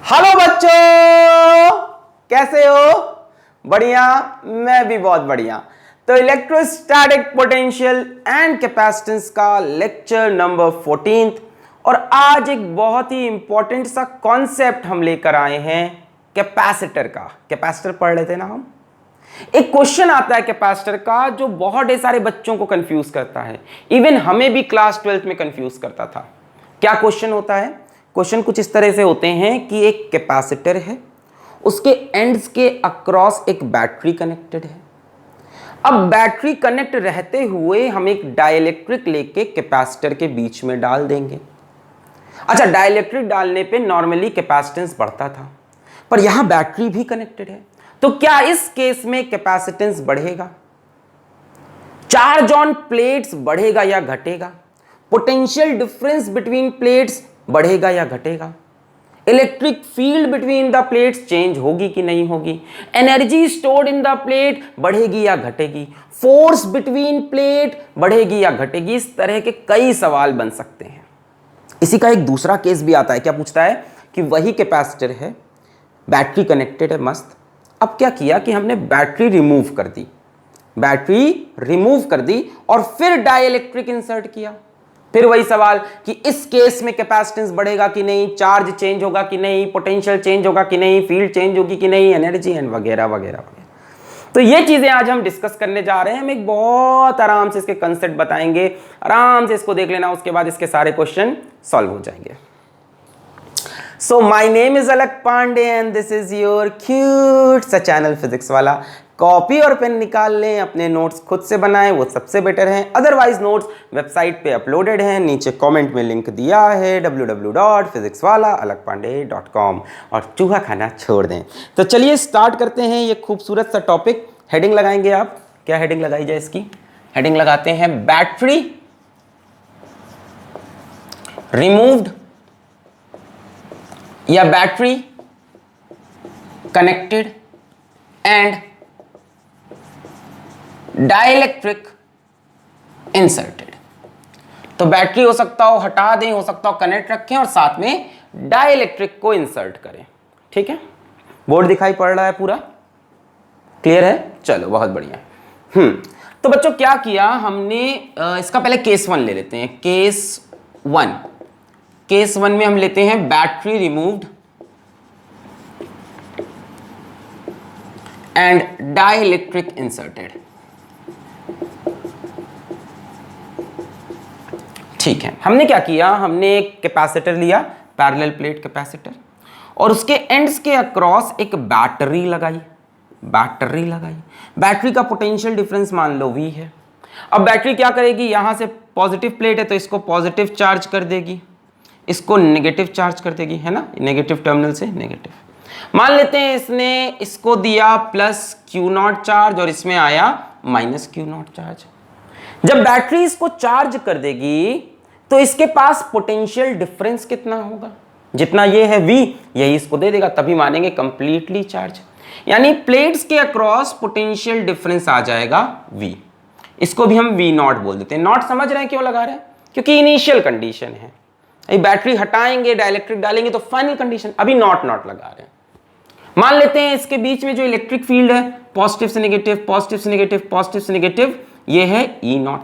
Hello बच्चों, कैसे हो? बढ़िया, मैं भी बहुत बढ़िया। तो इलेक्ट्रोस्टैटिक पोटेंशियल एंड कैपेसिटेंस का लेक्चर नंबर 14 और आज एक बहुत ही इंपॉर्टेंट सा कॉन्सेप्ट हम लेकर आए हैं कैपेसिटर का। कैपेसिटर पढ़ रहे थे ना हम। एक क्वेश्चन आता है कैपेसिटर का जो बहुत ढेर सारे बच्चों को कंफ्यूज करता है। इवन हमें भी क्लास 12th में कंफ्यूज करता था। क्या क्वेश्चन होता है? क्वेश्चन कुछ इस तरह से होते हैं कि एक कैपेसिटर है, उसके एंड्स के अक्रॉस एक बैटरी कनेक्टेड है। अब बैटरी कनेक्ट रहते हुए हम एक डाइलेक्ट्रिक लेके कैपेसिटर के बीच में डाल देंगे। अच्छा, डाइलेक्ट्रिक डालने पे नॉर्मली कैपेसिटेंस बढ़ता था, पर यहां बैटरी भी कनेक्टेड है, तो क्या इस केस में कैपेसिटेंस बढ़ेगा? चार्ज ऑन प्लेट्स बढ़ेगा या घटेगा? पोटेंशियल डिफरेंस बिटवीन प्लेट्स बढ़ेगा या घटेगा? Electric field between the plates change होगी कि नहीं होगी? Energy stored in the plate बढ़ेगी या घटेगी? फोर्स बिटवीन प्लेट बढ़ेगी या घटेगी? इस तरह के कई सवाल बन सकते हैं। इसी का एक दूसरा केस भी आता है। क्या पूछता है कि वही कैपेसिटर है, बैटरी कनेक्टेड है मस्त। अब क्या किया कि हमने बैटरी रिमूव कर दी, और फिर डाइलेक्ट्रिक इंसर्ट किया। फिर वही सवाल कि इस केस में कैपेसिटेंस बढ़ेगा कि नहीं, चार्ज चेंज होगा कि नहीं, पोटेंशियल चेंज होगा कि नहीं, फील्ड चेंज होगी कि नहीं, एनर्जी एंड वगैरह वगैरह वगैरह। तो ये चीजें आज हम डिस्कस करने जा रहे हैं। हम एक बहुत आराम से इसके कंसेप्ट बताएंगे, आराम से इसको देख लेना, उसके बाद इसके सारे क्वेश्चन सॉल्व हो जाएंगे। So my name is Alak Pandey and this is your cute सा चैनल फिजिक्स वाला। कॉपी और पेन निकाल लें, अपने नोट्स खुद से बनाएं, वो सबसे बेटर है। अदरवाइज नोट्स वेबसाइट पे अपलोडेड हैं, नीचे कमेंट में लिंक दिया है www.physicswala.alakpandey.com, और चूहा खाना छोड़ दें। तो चलिए स्टार्ट करते हैं ये खूबसूरत सा टॉपिक। हेडिंग लगाएंगे आप, क्या हेडिंग लगाई जाए इसकी? हेडिंग लगाते हैं बैटरी रिमूव्ड या battery connected and dielectric inserted. तो बैटरी हो सकता हो हटा दें, हो सकता हो कनेक्ट रखें, और साथ में डाइलेक्ट्रिक को इंसर्ट करें। ठीक है, बोर्ड दिखाई पड़ रहा है, पूरा क्लियर है? चलो बहुत बढ़िया। तो बच्चों क्या किया हमने, इसका पहले केस 1 ले लेते हैं। केस वन में हम लेते हैं battery removed and dielectric inserted. ठीक है, हमने क्या किया, हमने एक कैपेसिटर लिया, पैरेलल प्लेट कैपेसिटर, और उसके एंड्स के अक्रॉस एक बैटरी लगाई। बैटरी का पोटेंशियल डिफरेंस मान लो V है। अब बैटरी क्या करेगी, यहां से पॉजिटिव प्लेट है तो इसको पॉजिटिव चार्ज कर देगी, इसको नेगेटिव चार्ज कर देगी, है ना, नेगेटिव टर्मिनल से नेगेटिव। मान लेते हैं इसने इसको दिया प्लस Q0 चार्ज और इसमें आया माइनस Q0 चार्ज। जब बैटरी इसको चार्ज कर देगी तो इसके पास पोटेंशियल डिफरेंस कितना होगा? जितना ये है V, यही इसको दे देगा, तभी मानेंगे कंप्लीटली चार्ज। यानी प्लेट्स के अक्रॉस पोटेंशियल डिफरेंस आ जाएगा V। इसको भी हम V0 बोल देते हैं। नॉट समझ रहे हैं क्यों लगा रहे हैं? क्योंकि इनिशियल कंडीशन है। बैटरी हटाएंगे, डाइलेक्ट्रिक डालेंगे तो फाइनल कंडीशन। अभी नॉट लगा रहे हैं। मान लेते हैं इसके बीच में जो इलेक्ट्रिक फील्ड है, पॉजिटिव से नेगेटिव, पॉजिटिव से नेगेटिव, पॉजिटिव से नेगेटिव, ये है E0।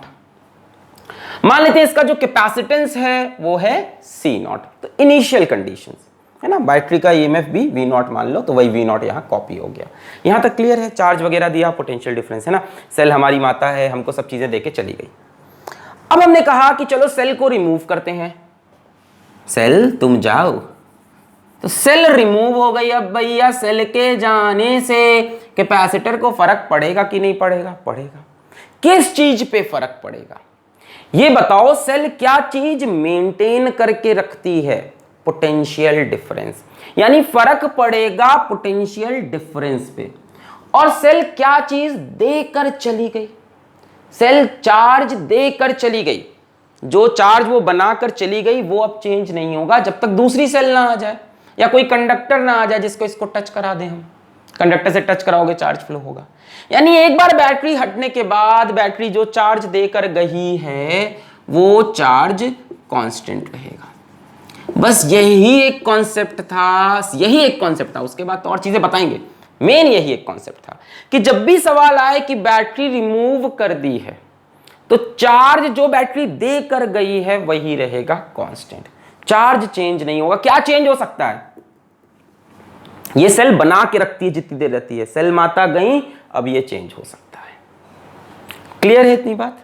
मान लेते हैं इसका जो कैपेसिटेंस है वो है C0। तो इनिशियल कंडीशंस है ना, बैटरी का EMF भी V0 मान लो, तो वही V0 यहां कॉपी हो गया। यहां तक क्लियर है? चार्ज वगैरह दिया, पोटेंशियल डिफरेंस है ना, सेल हमारी माता है, हमको सब चीजें देके चली गई। अब हमने कहा कि चलो सेल को रिमूव करते हैं। सेल तुम जाओ, तो सेल रिमूव हो गई। अब भैया सेल के जाने से कैपेसिटर को फर्क पड़ेगा कि नहीं पड़ेगा? पड़ेगा। किस चीज पे फर्क पड़ेगा ये बताओ? सेल क्या चीज मेंटेन करके रखती है? पोटेंशियल डिफरेंस, यानी फर्क पड़ेगा पोटेंशियल डिफरेंस पे। और सेल क्या चीज देकर चली गई? सेल चार्ज देकर चली गई। जो चार्ज वो बनाकर चली गई वो अब चेंज नहीं होगा जब तक दूसरी सेल ना आ जाए या कोई कंडक्टर ना आ जाए जिसको इसको टच करा दें। हम कंडक्टर से टच कराओगे चार्ज फ्लो होगा। यानी एक बार बैटरी हटने के बाद बैटरी जो चार्ज देकर गई है वो चार्ज कांस्टेंट रहेगा। बस यही एक कॉन्सेप्ट था, यही एक कॉन्सेप्ट था, उसके बाद तो और चीजें बताएंगे। मेन यही एक कॉन्सेप्ट था कि जब भी सवाल आए कि बैटरी रिमूव कर दी है तो चार्ज जो बैटरी दे कर गई है वही रहेगा कांस्टेंट, चार्ज चेंज नहीं होगा। क्या चेंज हो सकता है? ये सेल बना के रखती है जितनी देर रहती है, सेल माता गई, अब ये चेंज हो सकता है। क्लियर है इतनी बात?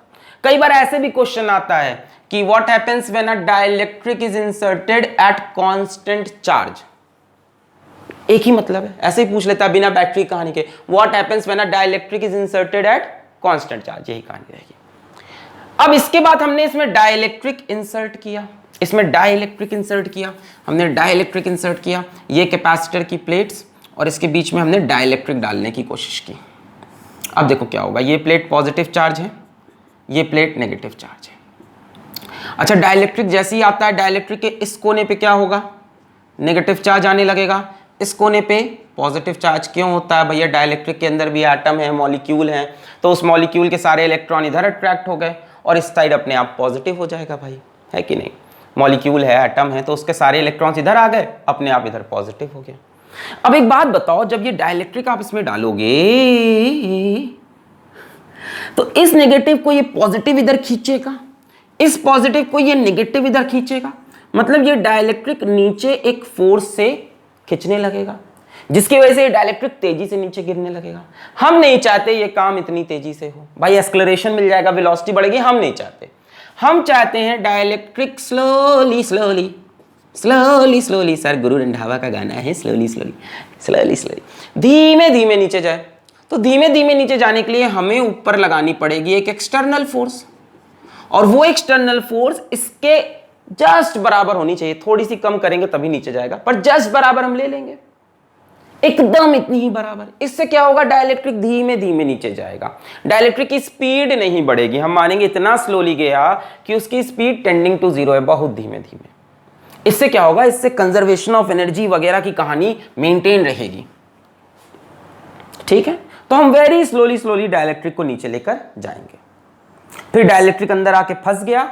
कई बार ऐसे भी क्वेश्चन आता है कि what happens when a dielectric is inserted at constant charge. एक ही मतलब है, ऐसे ही पूछ लेता है बिना बैटरी कहानी के, what happens when a dielectric is inserted at constant charge, यही कहानी रहेगी। अब इसके बाद हमने इसमें डाइलेक्ट्रिक इंसर्ट किया, इसमें डाइलेक्ट्रिक इंसर्ट किया, हमने डाइलेक्ट्रिक इंसर्ट किया, ये कैपेसिटर की प्लेट्स और इसके बीच में हमने डाइलेक्ट्रिक डालने की कोशिश की। अब देखो क्या होगा, ये प्लेट पॉजिटिव चार्ज है, ये प्लेट नेगेटिव चार्ज है। अच्छा, डाइलेक्ट्रिक जैसे ही आता है, डाइलेक्ट्रिक के इस कोने पे क्या होगा, नेगेटिव चार्ज आने लगेगा, इस कोने पे पॉजिटिव चार्ज। क्यों होता है भैया? डाइलेक्ट्रिक के अंदर भी एटम है, मॉलिक्यूल है, तो उस मॉलिक्यूल के सारे इलेक्ट्रॉन इधर अट्रैक्ट हो गए और इस साइड अपने आप पॉजिटिव हो जाएगा भाई, है कि नहीं? मॉलिक्यूल है, एटम है, तो उसके सारे इलेक्ट्रॉन्स इधर आ गए, अपने आप इधर पॉजिटिव हो गए। अब एक बात बताओ, जब ये डाइलेक्ट्रिक आप इसमें डालोगे तो इस नेगेटिव को ये पॉजिटिव इधर खींचेगा, इस पॉजिटिव को ये नेगेटिव इधर खींचेगा, मतलब ये डाइलेक्ट्रिक नीचे एक फोर्स से खींचने लगेगा, जिसकी वजह से ये डाइलेक्ट्रिक तेजी से नीचे गिरने लगेगा। हम नहीं चाहते ये काम इतनी तेजी से हो भाई, एक्सेलरेशन मिल जाएगा, वेलोसिटी बढ़ेगी, हम नहीं चाहते। हम चाहते हैं dielectric slowly slowly slowly slowly, sir Guru Randhawa का गाना है, स्लोली स्लोली स्लोली स्लोली, धीमे धीमे नीचे जाए। तो धीमे धीमे नीचे जाने के लिए हमें ऊपर लगानी पड़ेगी एक एक्सटर्नल फोर्स, और वो एक्सटर्नल फोर्स इसके जस्ट बराबर होनी चाहिए, थोड़ी सी कम करेंगे तभी नीचे जाएगा, पर जस्ट बराबर हम ले लेंगे, एकदम इतनी ही बराबर। इससे क्या होगा, डाइलेक्ट्रिक धीमे धीमे नीचे जाएगा, डाइलेक्ट्रिक की स्पीड नहीं बढ़ेगी, हम मानेंगे इतना स्लोली गया कि उसकी स्पीड टेंडिंग टू जीरो है, बहुत धीमे धीमे। इससे क्या होगा, इससे कंजर्वेशन ऑफ एनर्जी वगैरह की कहानी मेंटेन रहेगी, ठीक है? तो हम वेरी स्लोली स्लोली डाइलेक्ट्रिक को नीचे लेकर जाएंगे। फिर डाइलेक्ट्रिक अंदर आके फंस गया।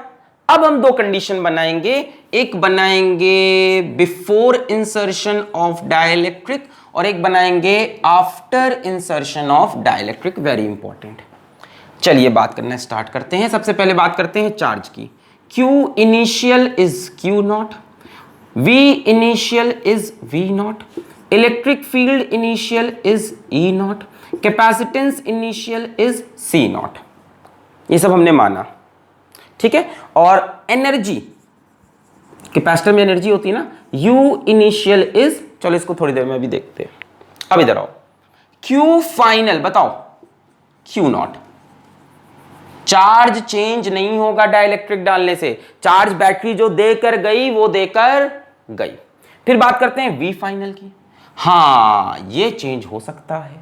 अब हम दो कंडीशन बनाएंगे, एक बनाएंगे बिफोर इंसर्शन ऑफ डाइलेक्ट्रिक और एक बनाएंगे after insertion of dielectric, very important. चलिए बात करना स्टार्ट करते हैं। सबसे पहले बात करते हैं चार्ज की। Q initial is Q naught, V initial is V not, electric field initial is E not, capacitance initial is C not. ये सब हमने माना, ठीक है? और एनर्जी, कैपेसिटर में एनर्जी होती है ना, U इनिशियल इज, चलो इसको थोड़ी देर में भी देखते हैं। अब इधर आओ, Q फाइनल बताओ, Q नॉट। चार्ज चेंज नहीं होगा डाइलेक्ट्रिक डालने से, चार्ज बैटरी जो देकर गई वो देकर गई। फिर बात करते हैं V फाइनल की। हां, ये चेंज हो सकता है,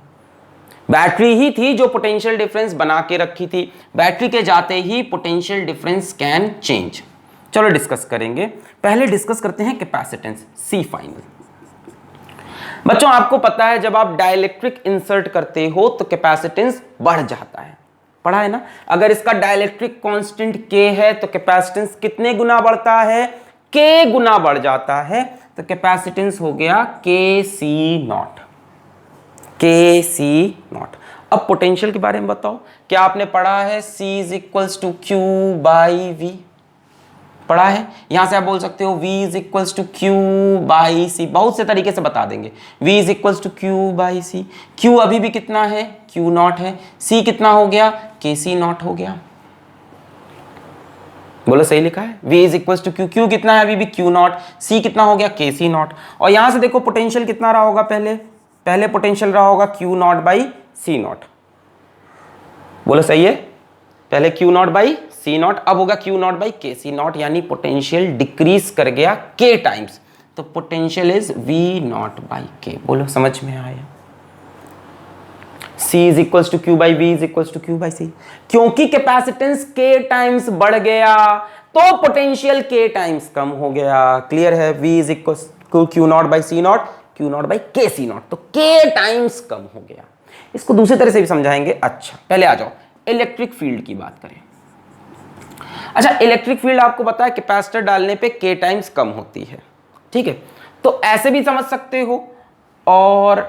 बैटरी ही थी जो पोटेंशियल डिफरेंस बना के रखी थी, बैटरी के जाते ही पोटेंशियल डिफरेंस कैन चेंज। चलो डिस्कस करेंगे, पहले डिस्कस करते हैं कैपेसिटेंस, C फाइनल। बच्चों आपको पता है जब आप डाइलेक्ट्रिक इंसर्ट करते हो तो कैपेसिटेंस बढ़ जाता है, पढ़ा है ना? अगर इसका डाइलेक्ट्रिक कांस्टेंट K है तो कैपेसिटेंस कितने गुना बढ़ता है, K गुना बढ़ जाता है, तो कैपेसिटेंस हो गया KC नॉट, KC नॉट। अब पोटेंशियल के बारे में बताओ, क्या आपने पढ़ा है C is equals to Q by V, पढ़ा है? यहां से आप बोल सकते हो V is equals to Q by C, बहुत से तरीके से बता देंगे। V is equals to Q by C, Q अभी भी कितना है, Q नॉट है, C कितना हो गया, KC नॉट हो गया। बोलो सही लिखा है? V is equals to Q, Q कितना है अभी भी, Q नॉट, C कितना हो गया, KC नॉट। और यहां से देखो पोटेंशियल कितना रहा होगा, पहले पोटेंशियल रहा होगा Q naught by C naught. बोलो सही है? पहले Q naught by C naught, अब होगा Q naught by KC naught, यानी पोटेंशियल डिक्रीज कर गया K टाइम्स, तो potential is V naught by K। बोलो समझ में आया? C is equals to Q by V is equals to Q by C। क्योंकि कैपेसिटेंस K टाइम्स बढ़ गया तो पोटेंशियल K टाइम्स कम हो गया। क्लियर है? V is equals to Q naught by C naught, Q naught by KC naught, तो K times कम हो गया। इसको दूसरी तरह से भी समझाएंगे। अच्छा पहले आ जाओ इलेक्ट्रिक फील्ड की बात करें। अच्छा, इलेक्ट्रिक फील्ड आपको पता है कैपेसिटर डालने पे k टाइम्स कम होती है, ठीक है, तो ऐसे भी समझ सकते हो, और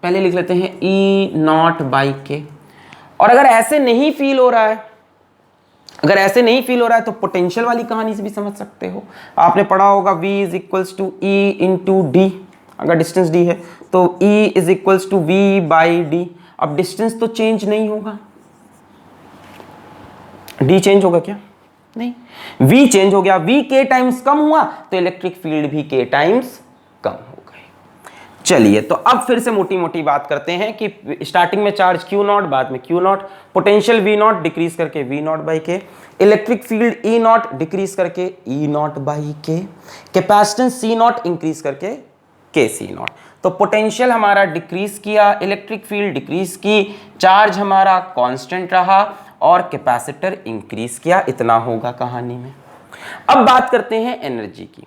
पहले लिख लेते हैं E नॉट बाई के। और अगर ऐसे नहीं फील हो रहा है, अगर ऐसे नहीं फील हो रहा है तो पोटेंशियल वाली कहानी से भी समझ सकते हो। आपने पढ़ा होगा V is equals to E into D, अगर डिस्टेंस डी है तो E is equals to V by D. अब डिस्टेंस तो चेंज नहीं होगा, डी चेंज होगा क्या? नहीं, V चेंज हो गया, V k टाइम्स कम हुआ तो इलेक्ट्रिक फील्ड भी k टाइम्स कम हो गई। चलिए, तो अब फिर से मोटी मोटी बात करते हैं कि स्टार्टिंग में चार्ज Q नॉट, बाद में Q not, potential V not decrease करके V नॉट बाई के, electric field E not decrease करके E नॉट बाई के, कैपेसिटेंस C नॉट इंक्रीज करके के सी नॉट। तो पोटेंशियल हमारा डिक्रीज किया, इलेक्ट्रिक फील्ड डिक्रीज की, चार्ज हमारा कांस्टेंट रहा और कैपेसिटर इंक्रीज किया। इतना होगा कहानी में। अब बात करते हैं एनर्जी की,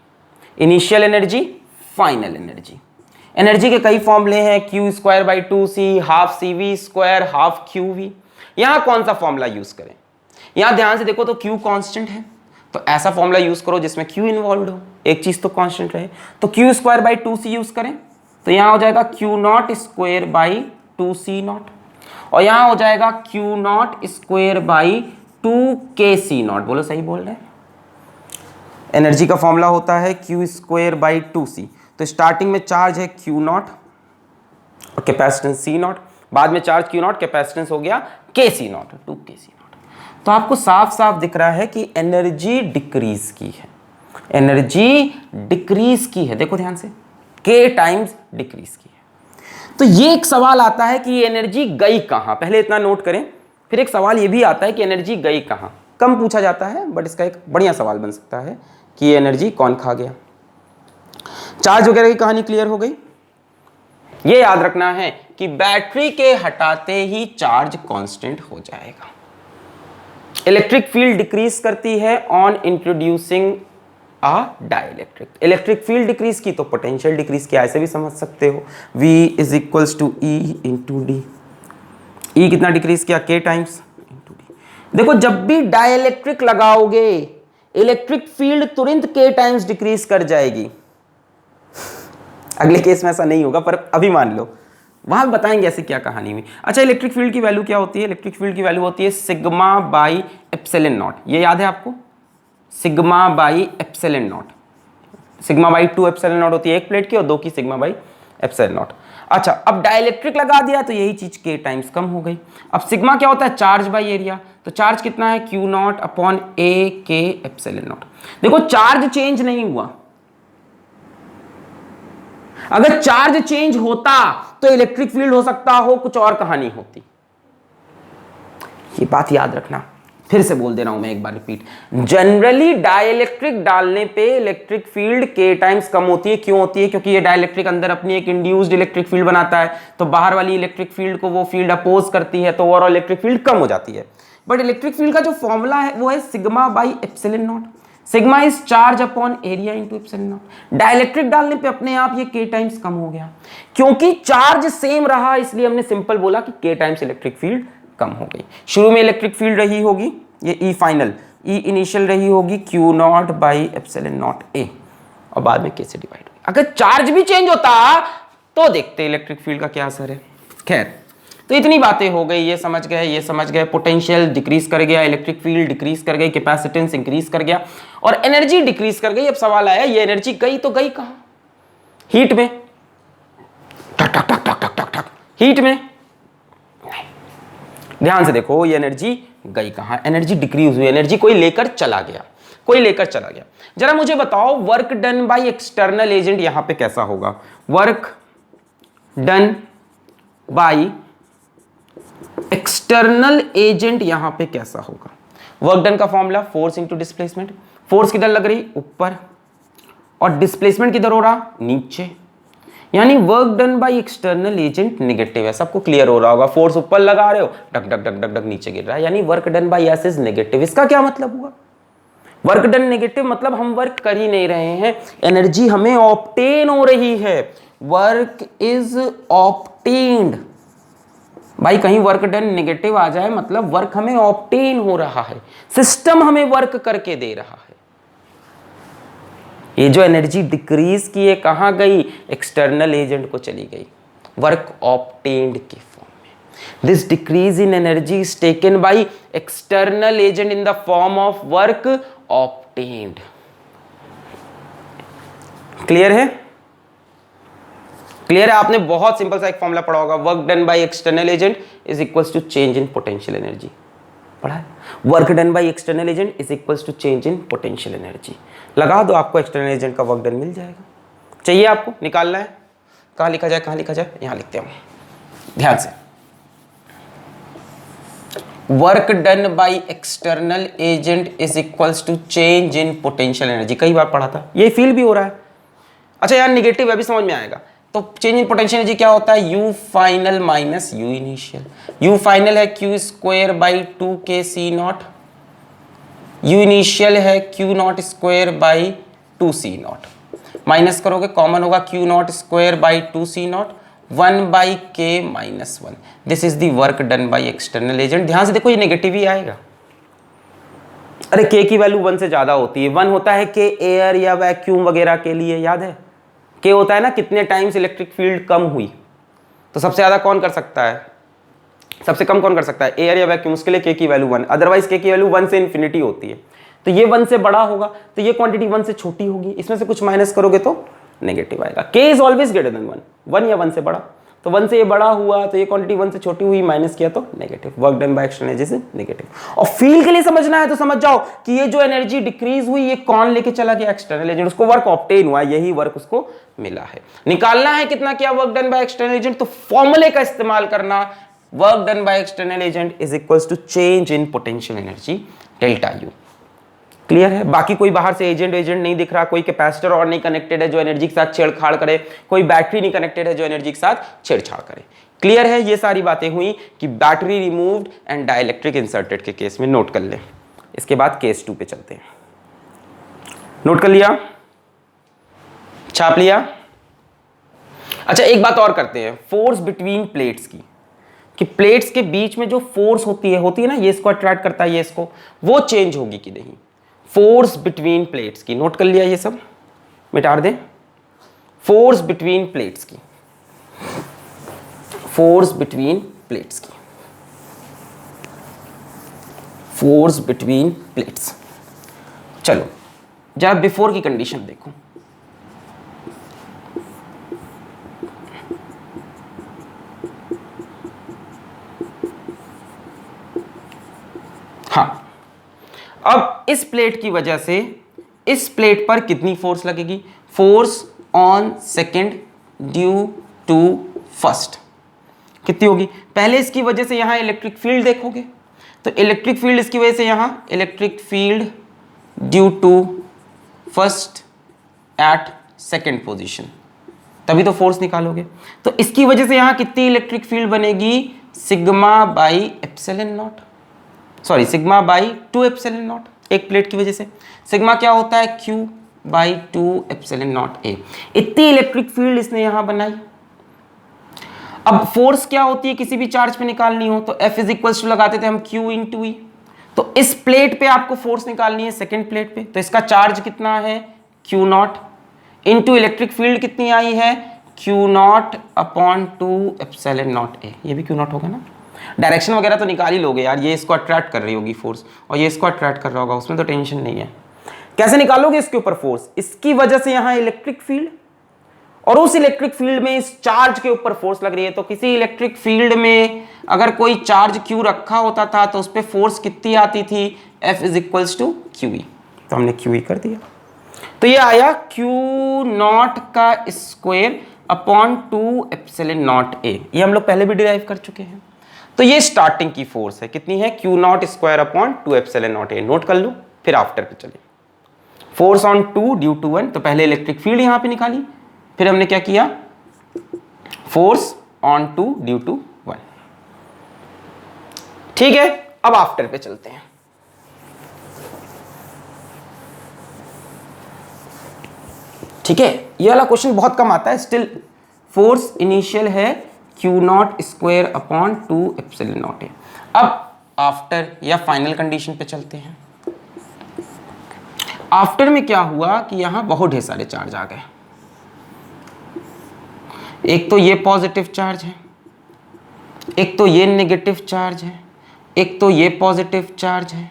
initial energy, final energy. Energy के कई फॉर्मूले हैं, Q square by 2c, half C V square, half Q V. यहां कौन सा फॉर्मूला यूज करें? यहां ध्यान से देखो तो क्यू कांस्टेंट है, तो ऐसा फॉर्मूला यूज करो जिसमें क्यू इन्वॉल्व हो, एक चीज तो कांस्टेंट रहे। तो Q square by 2c use करें तो यहां हो जाएगा Q naught square by 2c not, और यहां हो जाएगा Q naught square by 2kc not. बोलो सही बोल रहे हैं? एनर्जी का फॉर्मूला होता है क्यू स्क्वायर बाई 2c। तो स्टार्टिंग में चार्ज है क्यू नॉट और कैपेसिटेंस सी नॉट, बाद में चार्ज क्यू नॉट, कैपेसिटेंस हो गया के सी नॉट, 2kc नॉट। तो आपको साफ साफ दिख रहा है कि एनर्जी डिक्रीज की है, एनर्जी डिक्रीज की है, देखो ध्यान से, के टाइम्स डिक्रीज की है। तो ये एक सवाल आता है कि एनर्जी गई कहां, पहले इतना नोट करें। फिर एक सवाल ये भी आता है कि एनर्जी गई कहां, कम पूछा जाता है बट इसका एक बढ़िया सवाल बन सकता है कि ये एनर्जी कौन खा गया। चार्ज वगैरह की कहानी क्लियर हो गई। ये याद रखना है कि बैटरी के हटाते ही चार्ज कांस्टेंट हो जाएगा। इलेक्ट्रिक फील्ड डिक्रीज करती है on introducing a dielectric. Electric field decrease की तो पोटेंशियल डिक्रीज किया, ऐसे भी समझ सकते हो। V is equals to E into D. E कितना डिक्रीज किया? K times into D. देखो, जब भी डाइलेक्ट्रिक लगाओगे इलेक्ट्रिक फील्ड तुरंत K टाइम्स डिक्रीज कर जाएगी। अगले केस में ऐसा नहीं होगा पर अभी मान लो, वहां बताएंगे ऐसे क्या कहानी में। अच्छा, इलेक्ट्रिक फील्ड की वैल्यू क्या होती है? इलेक्ट्रिक फील्ड की वैल्यू होती है सिग्मा बाई एप्सिलॉन नॉट। ये याद है आपको? Sigma by epsilon not, sigma by 2 epsilon not होती है एक प्लेट की, और 2 की सिग्मा बाई एप्सिलॉन नॉट। अच्छा, अब डाइलेक्ट्रिक लगा दिया तो यही चीज K टाइम्स कम हो गई। अब सिग्मा क्या होता है? Charge by area. तो चार्ज कितना है? Q not upon A K epsilon not. देखो, चार्ज चेंज नहीं हुआ। अगर चार्ज चेंज होता तो इलेक्ट्रिक फील्ड हो सकता हो कुछ और कहानी होती। ये बात याद रखना, फिर से बोल दे रहा हूं मैं एक बार रिपीट। जनरली डाइलेक्ट्रिक डालने पे इलेक्ट्रिक फील्ड K टाइम्स कम होती है। क्यों होती है? क्योंकि ये डाइलेक्ट्रिक अंदर अपनी एक इंड्यूस्ड इलेक्ट्रिक फील्ड बनाता है, तो बाहर वाली इलेक्ट्रिक फील्ड को वो फील्ड अपोज करती है, तो ओवरऑल इलेक्ट्रिक फील्ड कम हो जाती है। बट इलेक्ट्रिक फील्ड का जो फॉर्मूला है वो है sigma by epsilon not. Sigma is charge upon area into epsilon not. Dielectric डालने पे अपने आप ये K टाइम्स कम हो गया, क्योंकि चार्ज सेम रहा, इसलिए हमने सिंपल बोला कि K टाइम्स इलेक्ट्रिक फील्ड कम हो गई। शुरू में इलेक्ट्रिक फील्ड रही होगी ये E फाइनल, E इनिशियल रही होगी Q naught by epsilon not A, और बाद में K से डिवाइड होगी। अगर चार्ज भी चेंज होता तो देखते इलेक्ट्रिक फील्ड का क्या असर है। खैर, तो इतनी बातें हो गई, ये समझ गए, ये समझ गए। पोटेंशियल डिक्रीज कर गया, इलेक्ट्रिक फील्ड डिक्रीज कर गई, कैपेसिटेंस इंक्रीज कर गया और एनर्जी डिक्रीज कर गई। अब सवाल आया, ये एनर्जी गई तो गई कहां? हीट में, टक टक टक टक टक टक, हीट में नहीं। ध्यान से देखो, ये एनर्जी गई कहां? एनर्जी डिक्रीज हुई, एनर्जी कोई लेकर चला गया, कोई लेकर चला गया। जरा मुझे बताओ, work done by external agent यहां पे कैसा होगा? Work done by external agent यहां पे कैसा होगा? वर्क डन का formula force into displacement. Force किधर लग रही? ऊपर, और डिस्प्लेसमेंट किधर हो रहा? नीचे। यानी work done by external agent negative है। सबको क्लियर हो रहा होगा, फोर्स ऊपर लगा रहे हो, duck duck duck duck duck नीचे गिर रहा है, यानी work done by S is negative. इसका क्या मतलब हुआ? वर्क डन नेगेटिव मतलब हम वर्क कर ही नहीं रहे हैं, एनर्जी हमें ऑब्टेन हो रही है। वर्क इज ऑब्टेन्ड, भाई कहीं वर्क डन नेगेटिव आ जाए मतलब वर्क हमें ऑब्टेन हो रहा है, सिस्टम हमें वर्क करके दे रहा है। ये जो एनर्जी डिक्रीज की है कहां गई, एक्सटर्नल एजेंट को चली गई, वर्क ऑब्टेन्ड के फॉर्म में। This decrease in energy is taken by external agent in the form of work obtained. Clear है? क्लियर है? आपने बहुत सिंपल सा एक फॉर्मूला पढ़ा होगा, work done by external agent is equals to change in potential energy. पढ़ा है? Work done by external agent is equals to change in potential energy. लगा दो, आपको एक्सटर्नल एजेंट का वर्क डन मिल जाएगा। चाहिए आपको निकालना है, कहां लिखा जाए, कहां लिखा जाए, यहां लिखते हैं ध्यान से। Work done by external agent is equals to change in potential energy. कई बार पढ़ा था, ये फील भी हो रहा है। अच्छा यार निगेटिव है, अभी समझ में आएगा। तो चेंज इन पोटेंशियल एनर्जी क्या होता है, U final minus U initial. U final है Q square by 2k C naught, U initial है Q naught square by 2c naught. Minus करोगे कॉमन होगा Q naught square by 2c naught 1 by k minus 1। This is the work done by external agent. ध्यान से देखो ये negative ही आएगा। अरे k की वैल्यू 1 से ज्यादा होती है। 1 होता है k एयर या वैक्यूम वगैरह के लिए, याद है? k होता है ना कितने टाइम्स इलेक्ट्रिक फील्ड कम हुई। तो सबसे ज्यादा कौन कर सकता है, सबसे कम कौन कर सकता है, एयर या वैक्यूम। उसके लिए k की वैल्यू 1, अदरवाइज k की वैल्यू 1 से इन्फिनिटी होती है। तो ये 1 से बड़ा होगा तो ये क्वांटिटी 1 से छोटी होगी, इसमें से कुछ माइनस करोगे तो नेगेटिव आएगा। k is always greater than 1 या 1 से बड़ा। तो 1 से ये बड़ा हुआ तो ये क्वांटिटी 1 से छोटी हुई, माइनस किया तो negative. Work done by external energy से नेगेटिव। और फील के लिए समझना है तो समझ जाओ कि ये जो एनर्जी डिक्रीज हुई ये कौन लेके चला गया, एक्सटर्नल एजेंट। उसको वर्क ऑब्टेन हुआ, यही वर्क उसको मिला है। निकालना है कितना किया work done by external agent, तो फॉर्मूले का इस्तेमाल करना, work done by external agent is equals to change in potential energy delta U. Clear है? बाकी कोई बाहर से एजेंट नहीं दिख रहा, कोई कैपेसिटर और नहीं कनेक्टेड है जो एनर्जी के साथ छेड़छाड़ करे, कोई बैटरी नहीं कनेक्टेड है जो एनर्जी के साथ छेड़छाड़ करे। क्लियर है? ये सारी बातें हुई कि battery removed and dielectric inserted के केस में। नोट कर ले। इसके बाद केस 2 पे चलते हैं। नोट कर लिया, छाप लिया? अच्छा एक बात और करते हैं, फोर्स बिटवीन प्लेट्स की, कि प्लेट्स के बीच में जो फोर्स होती है ना, ये इसको अट्रैक्ट करता है, ये इसको, वो चेंज होगी कि नहीं। फोर्स बिटवीन प्लेट्स की, नोट कर लिया? ये सब मिटा दें। फोर्स बिटवीन प्लेट्स की, फोर्स बिटवीन प्लेट्स की, फोर्स बिटवीन प्लेट्स। चलो जरा बिफोर की कंडीशन देखो। हाँ, अब इस प्लेट की वजह से इस प्लेट पर कितनी फोर्स लगेगी, force on second due to first कितनी होगी। पहले इसकी वजह से यहां इलेक्ट्रिक फील्ड देखोगे तो इलेक्ट्रिक फील्ड इसकी वजह से यहां electric field due to first at second position, तभी तो फोर्स निकालोगे। तो इसकी वजह से यहां कितनी इलेक्ट्रिक फील्ड बनेगी, sigma by epsilon not, sorry sigma by 2 epsilon not. एक प्लेट की वजह से सिग्मा क्या होता है, Q by 2 epsilon not A। इतनी इलेक्ट्रिक फील्ड इसने यहां बनाई। अब फोर्स क्या होती है, किसी भी चार्ज पे निकालनी हो तो F इज इक्वल्स टू लगाते थे हम Q इंटू E। तो इस प्लेट पे आपको फोर्स निकालनी है सेकेंड प्लेट पे, तो इसका चार्ज कितना है Q not into electric field कितनी आई है Q not upon 2 epsilon not A। ये भी Q नॉट होगा ना। डायरेक्शन वगैरह तो निकाल ही लोगे यार, ये इसको अट्रैक्ट कर रही होगी फोर्स और ये इसको अट्रैक्ट कर रहा होगा, उसमें तो टेंशन नहीं है। कैसे निकालोगे इसके ऊपर फोर्स, इसकी वजह से यहां इलेक्ट्रिक फील्ड और उस इलेक्ट्रिक फील्ड में इस चार्ज के ऊपर फोर्स लग रही है। तो किसी इलेक्ट्रिक फील्ड में अगर कोई चार्ज Q रखा होता था तो उस पर फोर्स कितनी आती थी, F is equals to QE। तो हमने QE कर दिया, तो ये आया Q नॉट का square upon 2 epsilon not A। ये हम लोग पहले भी डिराइव कर चुके हैं। तो ये स्टार्टिंग की फोर्स है, कितनी है, Q not square upon 2 epsilon not A। Note कर लो, फिर आफ्टर पे चलिए। फोर्स ऑन 2 ड्यू टू 1, तो पहले इलेक्ट्रिक फील्ड यहां पे निकाली, फिर हमने क्या किया, फोर्स ऑन 2 ड्यू टू 1। ठीक है, अब आफ्टर पे चलते हैं। ठीक है, ये वाला क्वेश्चन बहुत कम आता है। स्टिल फोर्स इनिशियल है Q naught square upon 2 epsilon not a. अब आफ्टर या फाइनल कंडीशन पे चलते हैं। आफ्टर में क्या हुआ कि यहां बहुत ढेर सारे चार्ज आ गए। एक तो ये पॉजिटिव चार्ज है, एक तो ये नेगेटिव चार्ज है, एक तो ये पॉजिटिव चार्ज है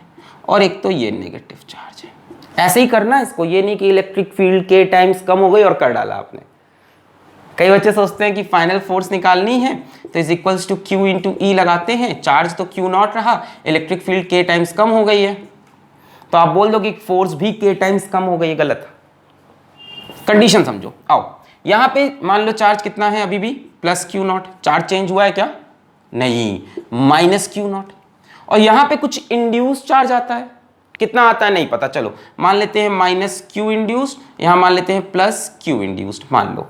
और एक तो ये नेगेटिव चार्ज है। ऐसे ही करना है इसको, ये नहीं कि इलेक्ट्रिक फील्ड के टाइम्स कम हो गई और कर डाला आपने। कई बच्चे सोचते हैं कि फाइनल फोर्स निकालनी है तो is equals to Q into E लगाते हैं, चार्ज तो क्यू नॉट रहा, इलेक्ट्रिक फील्ड के टाइम्स कम हो गई है तो आप बोल दो कि फोर्स भी के टाइम्स कम हो गई है। गलत कंडीशन समझो। आओ यहां पे मान लो चार्ज कितना है अभी भी plus Q not, charge change हुआ है क्या? नहीं, माइनस क्यू नॉट। और यहां पे कुछ इंड्यूस चार्ज आता है, कितना आता है नहीं पता, चलो मान लेते हैं माइनस क्यू इंड्यूस्ड, यहां मान लेते हैं प्लस क्यू इंड्यूस्ड। मान लो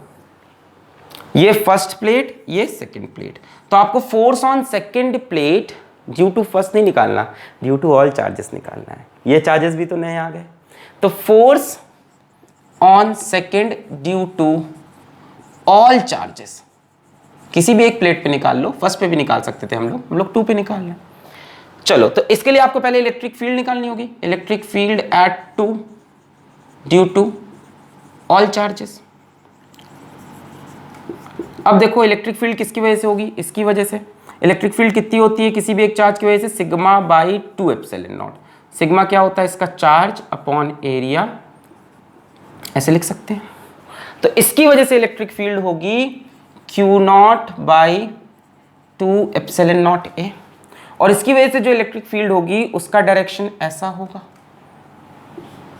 ये फर्स्ट प्लेट, ये सेकंड प्लेट, तो आपको force on second plate due to first नहीं निकालना, ड्यू टू ऑल चार्जेस निकालना है। ये चार्जेस भी तो नए आ गए, तो force on second due to all charges किसी भी एक प्लेट पे निकाल लो, फर्स्ट पे भी निकाल सकते थे हम लोग 2 पे निकाल लें। चलो तो इसके लिए आपको पहले इलेक्ट्रिक फील्ड निकालनी होगी, electric field at 2 due to all charges. अब देखो इलेक्ट्रिक फील्ड किसकी वजह से होगी, इसकी वजह से। इलेक्ट्रिक फील्ड कितनी होती है किसी भी एक चार्ज की वजह से? Sigma by 2 epsilon not. Sigma क्या होता है इसका? चार्ज अपॉन एरिया, ऐसे लिख सकते हैं। तो इसकी वजह से इलेक्ट्रिक फील्ड होगी Q naught by 2 epsilon not a, और इसकी वजह से जो इलेक्ट्रिक फील्ड होगी उसका डायरेक्शन ऐसा होगा।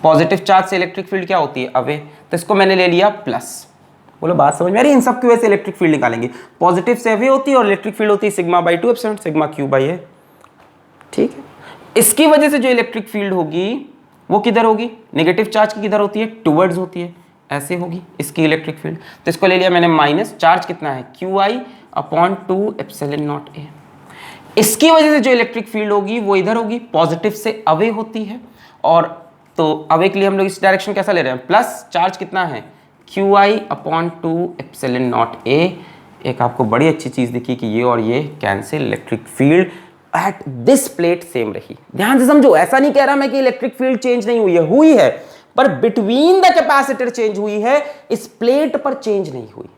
पॉजिटिव चार्ज से इलेक्ट्रिक फील्ड क्या होती है? अवे, तो इसको मैंने ले लिया प्लस। बोलो बात समझ में आ रही है? इन सब की वजह से इलेक्ट्रिक फील्ड निकालेंगे, पॉजिटिव से अवे होती है और इलेक्ट्रिक फील्ड होती है sigma by 2 epsilon, sigma Q by A. ठीक है, इसकी वजह से जो इलेक्ट्रिक फील्ड होगी वो किधर होगी? नेगेटिव चार्ज की किधर होती है? टुवर्ड्स होती है, ऐसे होगी इसकी इलेक्ट्रिक फील्ड। तो इसको ले लिया मैंने माइनस, चार्ज कितना है? Q I upon 2 epsilon not a. इसकी वजह से जो इलेक्ट्रिक फील्ड होगी वो इधर होगी, पॉजिटिव से अवे होती है, और तो अवे के लिए हम लोग इस डायरेक्शन कैसा ले रहे हैं? प्लस, चार्ज कितना है? Q I upon 2 epsilon not a. एक आपको बड़ी अच्छी चीज दिखी कि ये और ये cancel, electric field at this plate same रही। ध्यान से समझो, ऐसा नहीं कह रहा मैं कि इलेक्ट्रिक फील्ड चेंज नहीं हुई है, पर बिटवीन द कैपेसिटर चेंज हुई है, इस प्लेट पर चेंज नहीं हुई।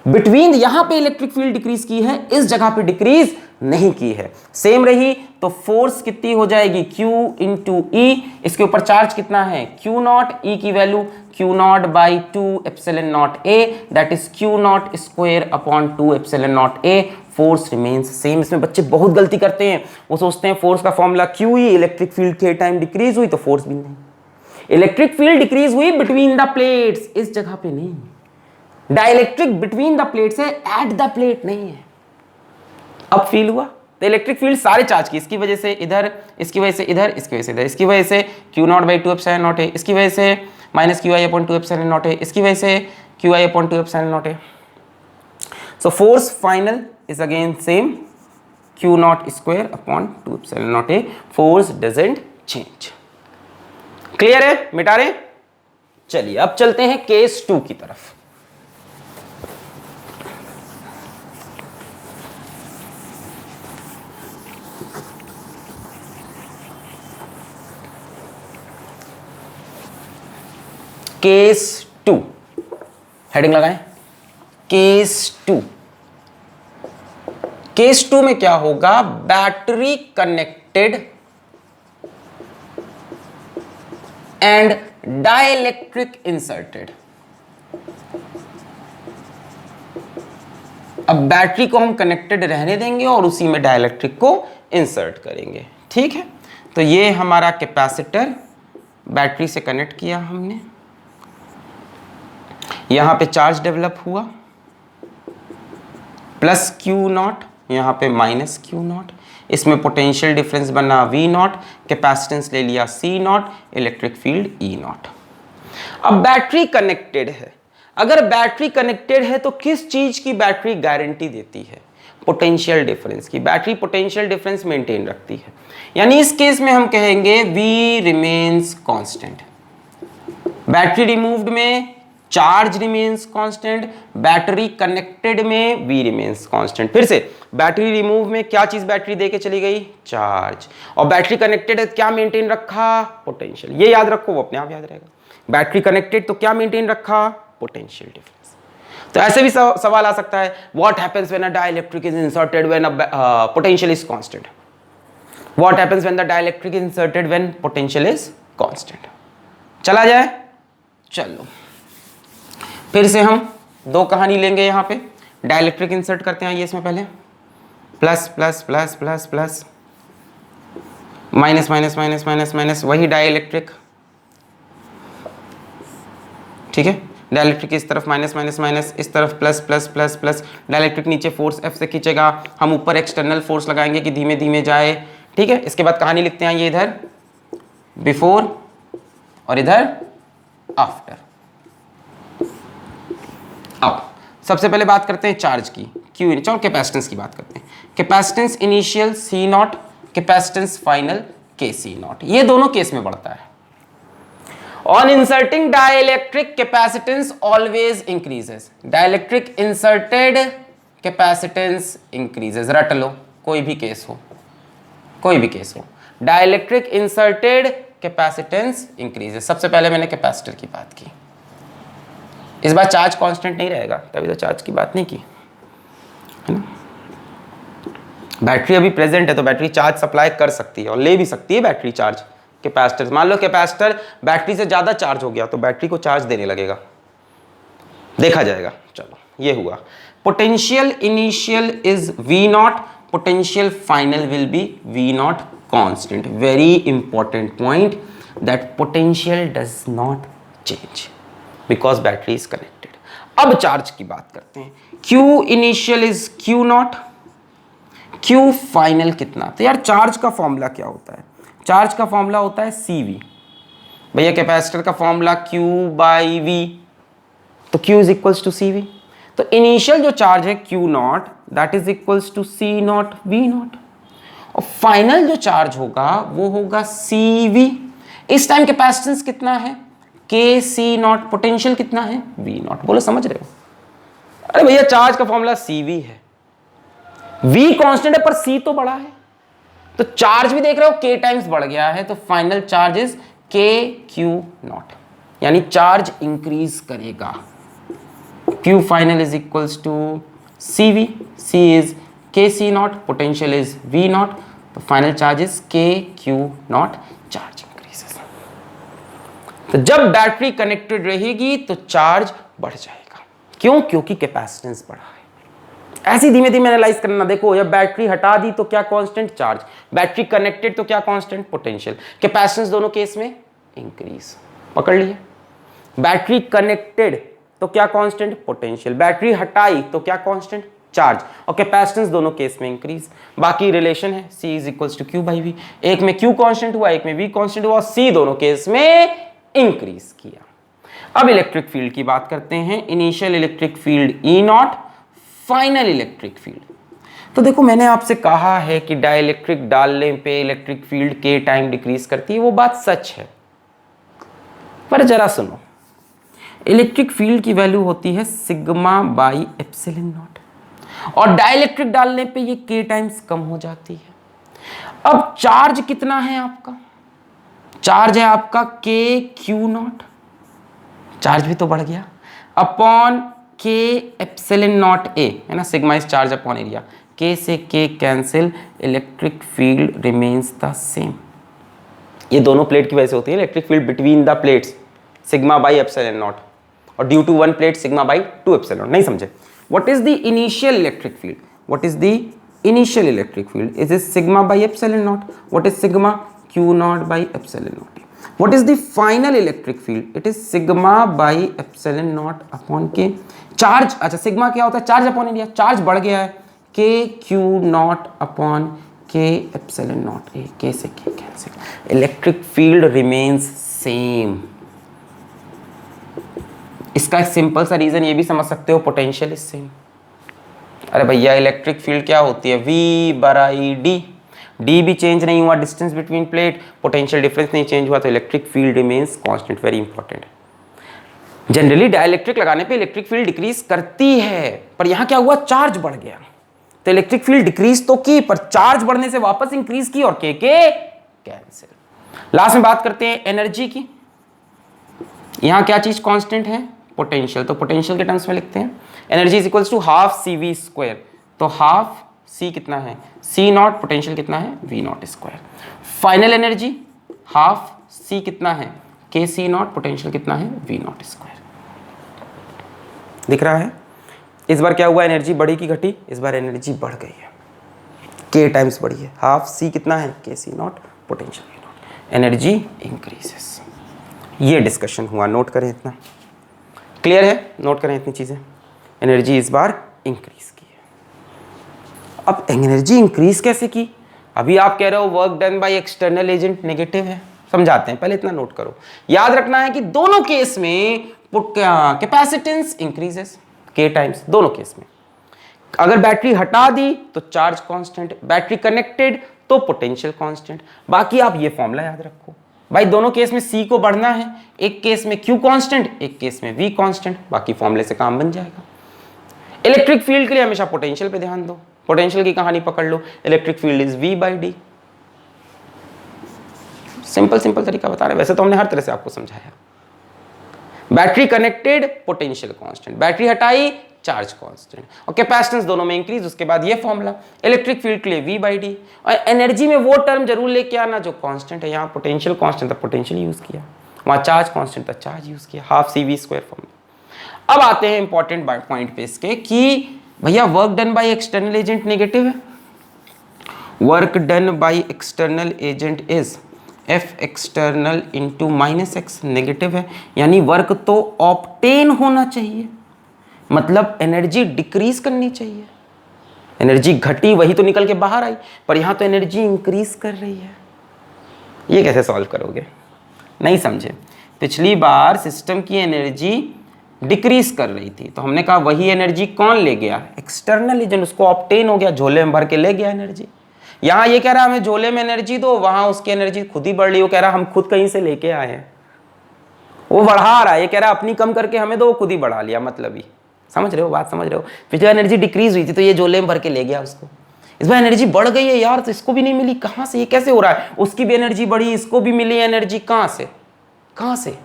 बिटवीन, यहां पे इलेक्ट्रिक फील्ड डिक्रीज की है, इस जगह पे डिक्रीज नहीं की है, सेम रही। तो फोर्स कितनी हो जाएगी? Q इंटू ई, इसके ऊपर चार्ज कितना है? Q नॉट, ई की value Q naught by 2 epsilon not a, that is Q not square upon 2 epsilon not a. Force remains same. इसमें बच्चे बहुत गलती करते हैं, वो सोचते हैं फोर्स का फॉर्मूला क्यू ही, इलेक्ट्रिक फील्ड के टाइम डिक्रीज हुई तो फोर्स भी नहीं। इलेक्ट्रिक फील्ड डिक्रीज हुई बिटवीन द प्लेट्स, इस जगह पे नहीं। डाइलेक्ट्रिक बिटवीन द प्लेट्स है, एट द प्लेट नहीं है। अब फील हुआ? तो इलेक्ट्रिक फील्ड सारे चार्ज की, इसकी वजह से इधर, इसकी वजह से इधर, इसकी वजह से इधर, इसकी वजह से Q naught by 2 epsilon not a, इसकी वजह से minus Q I upon 2 epsilon not a, इसकी वजह से Q I upon 2 epsilon not a. So force final is again same, Q naught square upon 2 epsilon not a. Force doesn't change. Clear है? मिटा रहे? चलिए अब चलते हैं केस 2 की तरफ। केस 2, हेडिंग लगाएं, केस 2। केस 2 में क्या होगा? Battery connected and dielectric inserted. अब बैटरी को हम कनेक्टेड रहने देंगे और उसी में डाइलेक्ट्रिक को इंसर्ट करेंगे। ठीक है, तो ये हमारा कैपेसिटर बैटरी से कनेक्ट किया हमने, यहां पे चार्ज डेवलप हुआ, प्लस क्यू नॉट, यहां पे माइनस क्यू नॉट, इसमें पोटेंशियल डिफरेंस बना वी नॉट, कैपेसिटेंस ले लिया C naught, electric field E naught. अब बैटरी कनेक्टेड है, अगर बैटरी कनेक्टेड है तो किस चीज की बैटरी गारंटी देती है? पोटेंशियल डिफरेंस की। बैटरी पोटेंशियल डिफरेंस मेंटेन रखती है, यानी इस केस में हम कहेंगे V remains constant. Battery removed में charge remains constant, battery connected में V रिमेन्स कांस्टेंट। फिर से बैटरी रिमूव में क्या चीज बैटरी देके चली गई, चार्ज, और बैटरी कनेक्टेड क्या मेंटेन रखा, पोटेंशियल। ये याद रखो, वो अपने आप याद रहेगा। बैटरी कनेक्टेड तो क्या मेंटेन रखा, पोटेंशियल डिफरेंस। तो ऐसे भी सवाल आ सकता है, what happens when a dielectric is inserted when a potential is constant, what happens when the dielectric is inserted when potential is constant. चला जाए, चलो फिर से हम दो कहानी लेंगे। यहां पे डाइलेक्ट्रिक इंसर्ट करते हैं, ये इसमें पहले plus plus plus plus plus, minus minus minus minus minus, वही डाइलेक्ट्रिक, ठीक है। डाइलेक्ट्रिक इस तरफ माइनस माइनस माइनस, इस तरफ plus plus plus plus. Dielectric नीचे फोर्स F से खींचेगा, हम ऊपर एक्सटर्नल फोर्स लगाएंगे कि धीमे धीमे जाए, ठीक है। इसके बाद कहानी लिखते हैं, ये इधर बिफोर और इधर आफ्टर। अब सबसे पहले बात करते हैं चार्ज की, क्यू, चलो कैपेसिटेंस की बात करते हैं। Capacitance initial C not, capacitance final K C not, ये दोनों केस में बढ़ता है। On inserting dielectric, capacitance always increases. Dielectric inserted, capacitance increases. रट लो, कोई भी केस हो, कोई भी केस हो, डाइलेक्ट्रिक इंसर्टेड कैपेसिटेंस इंक्रीजेस। सबसे पहले मैंने कैपेसिटर की बात की, इस बार चार्ज कांस्टेंट नहीं रहेगा, तभी तो चार्ज की बात नहीं की, है ना। बैटरी अभी प्रेजेंट है तो बैटरी चार्ज सप्लाई कर सकती है और ले भी सकती है बैटरी चार्ज। कैपेसिटर, मान लो कैपेसिटर बैटरी से ज्यादा चार्ज हो गया तो बैटरी को चार्ज देने लगेगा, देखा जाएगा। चलो ये हुआ। Potential initial is V not, potential final will be V not constant. Very important point, that potential does not change because battery is connected. अब चार्ज की बात करते हैं। Q initial is Q not, Q final कितना। तो यार charge का formula क्या होता है, चार्ज का फॉर्मूला होता है CV। भैया कैपेसिटर का फॉर्मूला Q बाई V, तो Q is equals to CV। तो इनिशियल जो चार्ज है Q naught, that is equals to C naught V naught, और फाइनल जो चार्ज होगा वो होगा CV। इस टाइम कैपेसिटेंस कितना है, KC नॉट, पोटेंशियल कितना है, V नॉट। बोलो समझ रहे हो। अरे भैया चार्ज का फॉर्मूला CV है, V कांस्टेंट है पर C तो बड़ा है, तो चार्ज भी देख रहे हो K टाइम्स बढ़ गया है, तो final charge is KQ naught, यानी चार्ज इंक्रीज करेगा। Q final is equals to CV, C is KC naught, potential is V naught, तो final charge is KQ naught, charge increases. तो जब बैटरी कनेक्टेड रहेगी तो चार्ज बढ़ जाएगा, क्यों, क्योंकि कैपेसिटेंस बढ़ा है। ऐसी धीमे धीमे एनालाइज करना। देखो जब बैटरी हटा दी तो क्या कांस्टेंट, चार्ज, बैटरी कनेक्टेड तो क्या कांस्टेंट, पोटेंशियल, कैपेसिटेंस दोनों केस में इंक्रीज, पकड़ लिए। बैटरी कनेक्टेड तो क्या कांस्टेंट, पोटेंशियल, बैटरी हटाई तो क्या कांस्टेंट, चार्ज, और कैपेसिटेंस दोनों केस में इंक्रीज। बाकी रिलेशन है C is equals to Q by V, एक में Q कांस्टेंट हुआ, एक में V कांस्टेंट हुआ, C दोनों केस में इंक्रीज किया। अब इलेक्ट्रिक फील्ड की बात करते हैं। Initial electric field E naught, final electric field. तो देखो मैंने आपसे कहा है कि डाइलेक्ट्रिक डालने पे इलेक्ट्रिक फील्ड के टाइम डिक्रीज करती है, वो बात सच है, पर जरा सुनो, इलेक्ट्रिक फील्ड की वैल्यू होती है सिग्मा बाई एप्सिलॉन नॉट, और डाइलेक्ट्रिक डालने पे ये के टाइम्स कम हो जाती है। अब चार्ज कितना है आपका, चार्ज है आपका के क्यू नॉट, चार्ज भी तो बढ़ गया, अपॉन के एप्सिलॉन नॉट ए, है ना, sigma is charge upon area, K से K cancel, electric field remains the same. ये दोनों प्लेट की वजह से होती है electric field between the plates, sigma by epsilon naught, और due to one plate sigma by two epsilon. नहीं समझे, what is the initial electric field, what is the initial electric field, is is sigma by epsilon naught, what is sigma, Q naught by epsilon not. What is the final electric field? It is sigma by epsilon naught upon k. Charge, अच्छा sigma क्या होता है, charge upon area, charge बढ़ गया है, के Q not upon के epsilon not a, के से K cancel, electric field remains same. इसका एक सिंपल सा रीजन ये भी समझ सकते हो, पोटेंशियल इज सेम। अरे भैया इलेक्ट्रिक फील्ड क्या होती है, V बराई D, डी भी चेंज नहीं हुआ, distance between plate, potential difference नहीं चेंज हुआ, तो electric field remains constant. Very important. Generally dielectric लगाने पे इलेक्ट्रिक फील्ड डिक्रीज करती है, पर यहां क्या हुआ, चार्ज बढ़ गया, तो इलेक्ट्रिक फील्ड डिक्रीज तो की पर चार्ज बढ़ने से वापस इंक्रीज की और के कैंसिल। लास्ट में बात करते हैं एनर्जी की। यहां क्या चीज कांस्टेंट है, पोटेंशियल, तो पोटेंशियल के टर्म्स में लिखते हैं energy is equals to half C V square, तो हाफ सी कितना है सी नॉट, पोटेंशियल कितना है V naught square. Final energy half C कितना है के सी नॉट, पोटेंशियल कितना है वी नॉट स्क्वायर। दिख रहा है, इस बार क्या हुआ, एनर्जी बढ़ी की घटी, इस बार एनर्जी बढ़ गई है, के टाइम्स बढ़ी है, हाफ सी कितना है K C naught, potential V naught, energy increases. ये डिस्कशन हुआ, नोट करें इतना, क्लियर है, नोट करें इतनी चीजें, एनर्जी इस बार इंक्रीज की है। अब एनर्जी इंक्रीज कैसे की, अभी आप कह रहे हो work done by external agent negative है, समझाते हैं, पहले इतना नोट करो, याद रखना है कि दोनों केस में कैपेसिटेंस इंक्रीजेस के टाइम्स, दोनों केस में। अगर बैटरी हटा दी तो चार्ज कांस्टेंट, बैटरी कनेक्टेड तो पोटेंशियल कांस्टेंट। बाकी आप ये फॉर्मूला याद रखो भाई, दोनों केस में सी को बढ़ना है, एक केस में क्यू कांस्टेंट, एक केस में वी कांस्टेंट, बाकी फॉर्मूले से काम बन जाएगा। इलेक्ट्रिक फील्ड के लिए हमेशा पोटेंशियल पे ध्यान दो, पोटेंशियल की कहानी पकड़ लो, electric field is V by D. Simple तरीका बता रहे हैं, वैसे तो हमने हर तरह से आपको समझाया। Battery connected potential constant, battery हटाई चार्ज कांस्टेंट, और कैपेसिटेंस दोनों में इंक्रीज, उसके बाद ये फॉर्मूला इलेक्ट्रिक फील्ड के लिए वी बाई डी। और एनर्जी में वो टर्म जरूर लेके आना जो कांस्टेंट है, यहाँ पोटेंशियल कांस्टेंट था पोटेंशियल यूज किया, वहाँ चार्ज कांस्टेंट था चार्ज यूज किया, half C V square formula. अब आते हैं इंपॉर्टेंट पॉइंट पे इसके कि भैया work done by external agent negative है, work done by external agent is F external into minus X, negative है, यानी वर्क तो ऑब्टेन होना चाहिए, मतलब एनर्जी डिक्रीज करनी चाहिए, एनर्जी घटी वही तो निकल के बाहर आई, पर यहां तो एनर्जी इंक्रीज कर रही है। ये कैसे सॉल्व करोगे, नहीं समझे। पिछली बार सिस्टम की एनर्जी डिक्रीज कर रही थी, तो हमने कहा वही एनर्जी कौन ले गया, एक्सटर्नल एजेंट, उसको ऑब्टेन हो गया, झोले में भर के ले गया एनर्जी। यहां ये कह रहा हमें झोले में एनर्जी दो, वहां उसकी एनर्जी खुद ही बढ़ रही, वो कह रहा हम खुद कहीं से लेके आए हैं, वो बढ़ा रहा है, ये कह रहा अपनी कम करके हमें दो, वो खुद ही बढ़ा लिया, मतलब ही समझ रहे हो, बात समझ रहे हो। पिछले एनर्जी डिक्रीज हुई थी तो ये झोले में भर के ले गया उसको, इस बार एनर्जी बढ़ गई है यार, तो इसको भी नहीं मिली, कहां से, ये कैसे हो रहा है, उसकी भी एनर्जी बढ़ी, इसको भी मिली एनर्जी, कहां से,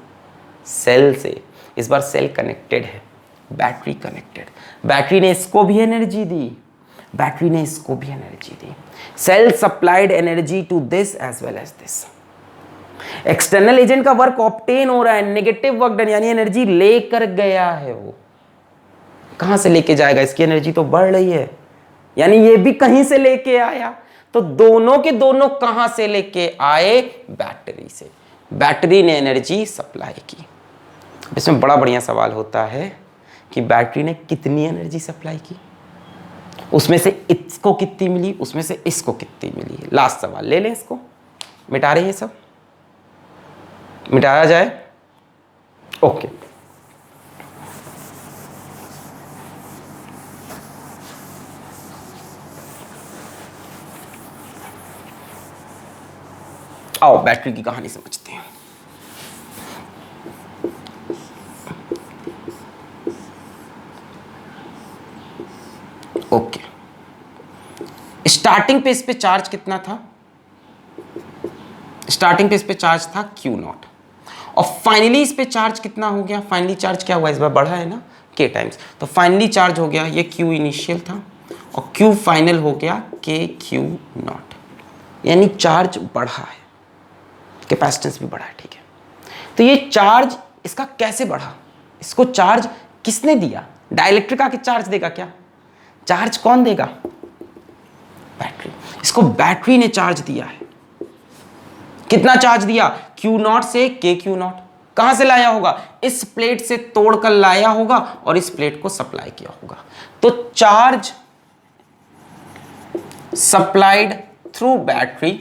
सेल से। इस बार सेल कनेक्टेड है, बैटरी कनेक्टेड, बैटरी ने इसको भी एनर्जी दी, बैटरी ने इसको भी एनर्जी दी, cell supplied energy to this as well as this. External agent का वर्क ऑब्टेन हो रहा है, नेगेटिव वर्क डन, यानी एनर्जी लेकर गया है, वो कहां से लेके जाएगा, इसकी एनर्जी तो बढ़ रही है, यानी ये भी कहीं से लेके आया, तो दोनों के दोनों कहां से लेके आए, बैटरी से, बैटरी ने एनर्जी सप्लाई की। इसमें बड़ा बढ़िया सवाल होता है कि बैटरी ने कितनी एनर्जी सप्लाई की, उसमें से इसको कितनी मिली, उसमें से इसको कितनी मिली। लास्ट सवाल ले लें, इसको मिटा रहे हैं, सब मिटाया जाए, ओके। आओ बैटरी की कहानी समझते हैं। ओके, स्टार्टिंग पे इस पे चार्ज कितना था, स्टार्टिंग पे इस पे चार्ज था Q नॉट, और फाइनली इस पे चार्ज कितना हो गया, फाइनली चार्ज क्या हुआ, इस बार बढ़ा है ना K टाइम्स, तो फाइनली चार्ज हो गया, ये Q इनिशियल था और Q फाइनल हो गया KQ नॉट, यानी चार्ज बढ़ा है, कैपेसिटेंस भी बढ़ा है, ठीक है। तो ये चार्ज इसका कैसे बढ़ा, इसको चार्ज किसने दिया, डाइलेक्ट्रिक आके चार्ज देगा क्या, चार्ज कौन देगा, बैटरी, इसको बैटरी ने चार्ज दिया है। कितना चार्ज दिया, Q नॉट से KQ नॉट, कहां से लाया होगा, इस प्लेट से तोड़कर लाया होगा और इस प्लेट को सप्लाई किया होगा। तो charge supplied through battery,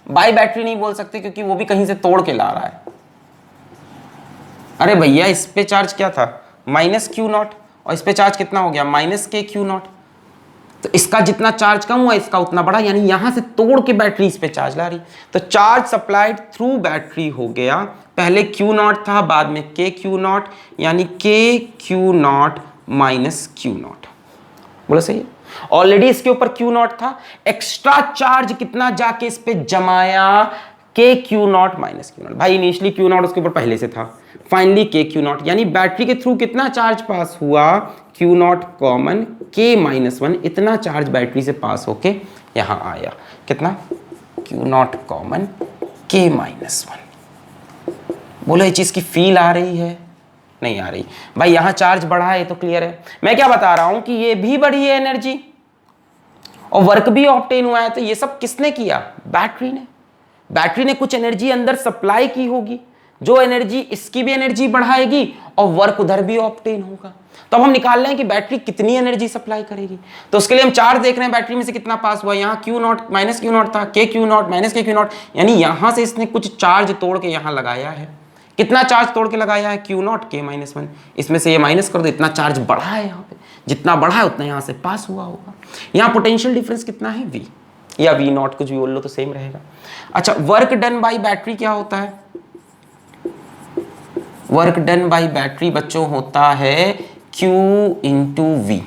bye battery नहीं बोल सकते क्योंकि वो भी कहीं से तोड़ के ला रहा है। अरे भैया इस पे चार्ज क्या था, माइनस Q नॉट, और इस पे चार्ज कितना हो गया, माइनस KQ नॉट, तो इसका जितना चार्ज कम हुआ इसका उतना बढ़ा, यानी यहां से तोड़ के बैटरी इस पे चार्ज ला रही। तो चार्ज सप्लाइड थ्रू बैटरी हो गया, पहले Q नॉट था, बाद में के Q नॉट, यानी के Q not minus Q not. बोला सही है? ऑलरेडी इसके ऊपर Q नॉट था, एक्स्ट्रा चार्ज कितना जाके इस पे जमाया, के Q not minus Q not. भाई इनिशियली Q नॉट उसके ऊपर पहले से था, फाइनली के Q नॉट, यानी बैटरी के थ्रू कितना चार्ज पास हुआ, Q not common K minus 1, इतना चार्ज बैटरी से पास होके यहां आया, कितना, Q not common K minus 1। बोलो ये चीज की फील आ रही है? नहीं आ रही। भाई यहां चार्ज बढ़ा है तो क्लियर है। मैं क्या बता रहा हूं कि ये भी बढ़ी है एनर्जी और वर्क भी ऑब्टेन हुआ है, तो ये सब किसने किया, बैटरी ने। बैटरी ने कुछ एनर्जी अंदर सप्लाई की होगी, जो एनर्जी इसकी भी एनर्जी बढ़ाएगी और वर्क उधर भी ऑब्टेन होगा। तो अब हम निकाल रहे हैं कि बैटरी कितनी एनर्जी सप्लाई करेगी। तो उसके लिए हम चार्ज देख रहे हैं बैटरी में से कितना पास हुआ। यहाँ Q not minus Q not था, के Q नॉट माइनस के Q नॉट, यानी यहां से इसने कुछ चार्ज तोड़ के यहां लगाया है। कितना चार्ज तोड़ के लगाया है, Q नॉट के माइनस 1। इसमें से ये माइनस कर दो, इतना चार्ज बढ़ा है यहाँ पे, जितना बढ़ा है उतना यहाँ से पास हुआ होगा। यहाँ पोटेंशियल डिफरेंस कितना है, V या V नॉट, कुछ भी बोल लो तो सेम रहेगा। अच्छा, वर्क डन बाई बैटरी क्या होता है? वर्क डन बाई बैटरी बच्चों होता है Q into V।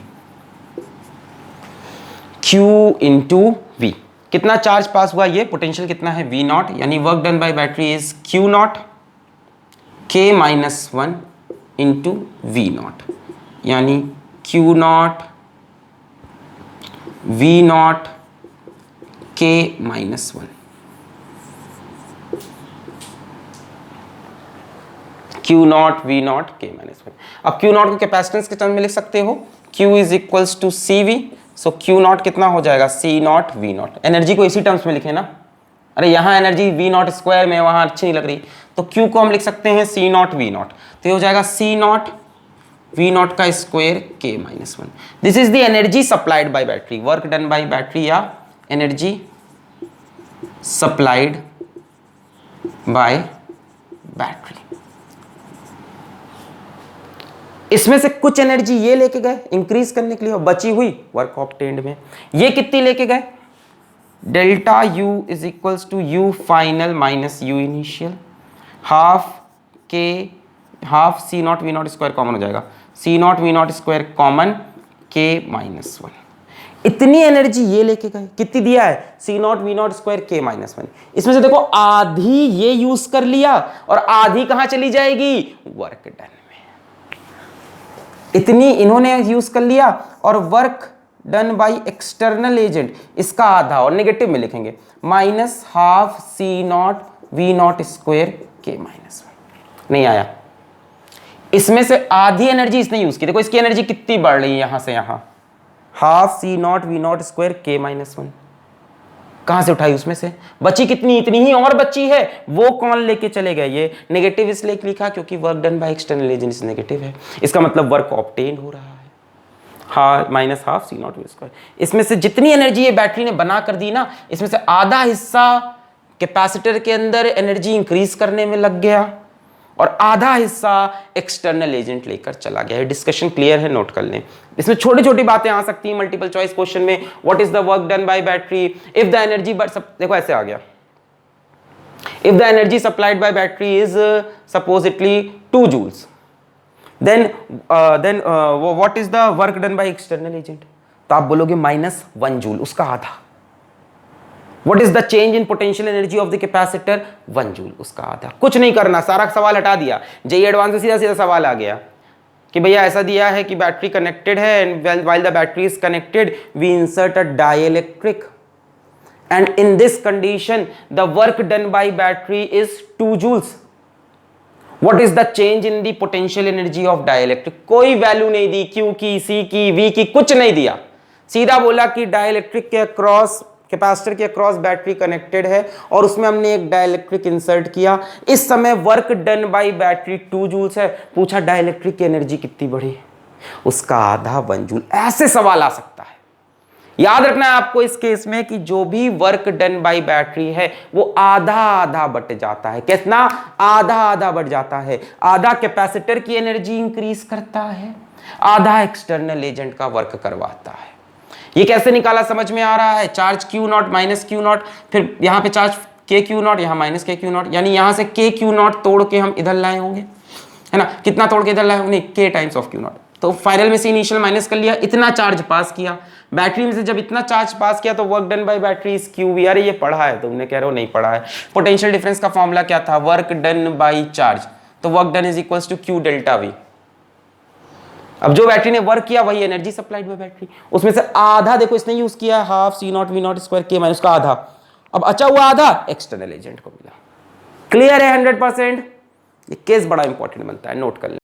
Q into V, कितना चार्ज पास हुआ, ये पोटेंशियल कितना है, V नॉट, यानी work done by battery is Q naught K minus 1 into V naught, यानी Q naught V naught K minus 1। Q naught V naught K minus 1। अब Q naught को capacitance के term में लिख सकते हो, Q is equals to CV, so Q naught कितना हो जाएगा, C naught V not. Energy को इसी टर्म्स में लिखे ना, अरे यहाँ एनर्जी V नॉट स्क्वायर में, वहां अच्छी नहीं लग रही, तो Q को हम लिख सकते हैं C नॉट V नॉट, तो ये हो जाएगा C नॉट V नॉट का square K minus 1। This is the energy supplied by battery, work done by battery या एनर्जी सप्लाइड बाय बैटरी। इसमें से कुछ एनर्जी ये लेके गए इंक्रीज करने के लिए और बची हुई वर्क ऑब्टेन्ड में। ये कितनी लेके गए, delta U is equals to U final minus U initial, half C naught V naught square common हो जाएगा, C naught V naught square common K minus 1। इतनी एनर्जी ये लेके गए, कितनी दिया है, C naught V naught square K minus 1। इसमें से देखो आधी ये यूज कर लिया और आधी कहां चली जाएगी, वर्क डन में। इतनी इन्होंने यूज कर लिया और work done by external agent इसका आधा, और नेगेटिव में लिखेंगे minus half C naught V naught square K minus 1। नहीं आया। इसमें से आधी एनर्जी इसने यूज की, देखो इसकी एनर्जी कितनी बढ़ रही है, यहां से यहां half C naught V naught square K minus 1। कहां से उठाई, उसमें से बची कितनी, इतनी ही और बची है, वो कौन लेके चले गए, ये नेगेटिव इसलिए लिखा क्योंकि work done by external agent negative है, इसका मतलब वर्क ऑब्टेन हो रहा है, हाँ minus half C naught V square. इसमें से जितनी एनर्जी ये बैटरी ने बना कर दी ना, इसमें से आधा हिस्सा कैपेसिटर के अंदर एनर्जी इंक्रीज करने में लग गया और आधा हिस्सा एक्सटर्नल एजेंट लेकर चला गया है। डिस्कशन क्लियर है, नोट कर लें। इसमें छोटी छोटी बातें आ सकती हैं मल्टीपल चॉइस क्वेश्चन में, what is the work done by battery if the energy, but देखो ऐसे आ गया, if the energy supplied by battery is supposedly 2 joules, then what is the work done by external agent, तो आप बोलोगे -1 joule, उसका आधा। What is the change in potential energy of the capacitor, 1 joule, उसका आधा। कुछ नहीं करना, सारा सवाल हटा दिया, जेईई एडवांस से सीधा सीधा सवाल आ गया कि भैया ऐसा दिया है कि बैटरी कनेक्टेड है and while the battery is connected we insert a dielectric and in this condition the work done by battery is 2 joules. What is the change in the potential energy of dielectric? कोई value नहीं दी, Q की, C की, V की, कुछ नहीं दिया, सीधा बोला कि डाइलेक्ट्रिक के अक्रॉस, कैपेसिटर के अक्रॉस बैटरी कनेक्टेड है और उसमें हमने एक डाइलेक्ट्रिक इंसर्ट किया। इस समय work done by battery 2 joules है, पूछा डाइलेक्ट्रिक की एनर्जी कितनी बढ़ी, उसका आधा 1 जूल। ऐसे सवाल आ सकता है। याद रखना है आपको इस केस में कि जो भी वर्क डन बाय बैटरी है वो आधा आधा बट जाता है। कितना, आधा आधा बढ़ जाता है। आधा कैपेसिटर की एनर्जी इंक्रीज करता है, आधा एक्सटर्नल एजेंट का वर्क करवाता है। ये कैसे निकाला समझ में आ रहा है? Charge Q not minus Q not, फिर यहाँ पे चार्ज के क्यू नॉट, यहाँ माइनस के क्यू नॉट, यानी यहाँ से के क्यू नॉट तोड़ के हम इधर लाए होंगे, है ना? कितना तोड़ के इधर लाए होंगे? के टाइम्स ऑफ क्यू नॉट। तो फाइनल में से इनिशियल माइनस कर लिया, इतना चार्ज पास किया बैटरी में से। जब इतना चार्ज पास किया तो work done by battery is Q V. अरे ये पढ़ा है तुमने, कह रहे हो नहीं पढ़ा है। पोटेंशियल डिफरेंस का फॉर्मूला क्या था? Work done by charge. तो work done is equals to Q delta V. अब जो बैटरी ने वर्क किया वही एनर्जी सप्लाइड बाय बैटरी। उसमें से आधा देखो इसने यूज किया half C naught V naught square K minus का आधा, अब बचा हुआ आधा एक्सटर्नल एजेंट को मिला। क्लियर है 100%? ये केस बड़ा इंपॉर्टेंट बनता है, नोट कर लें।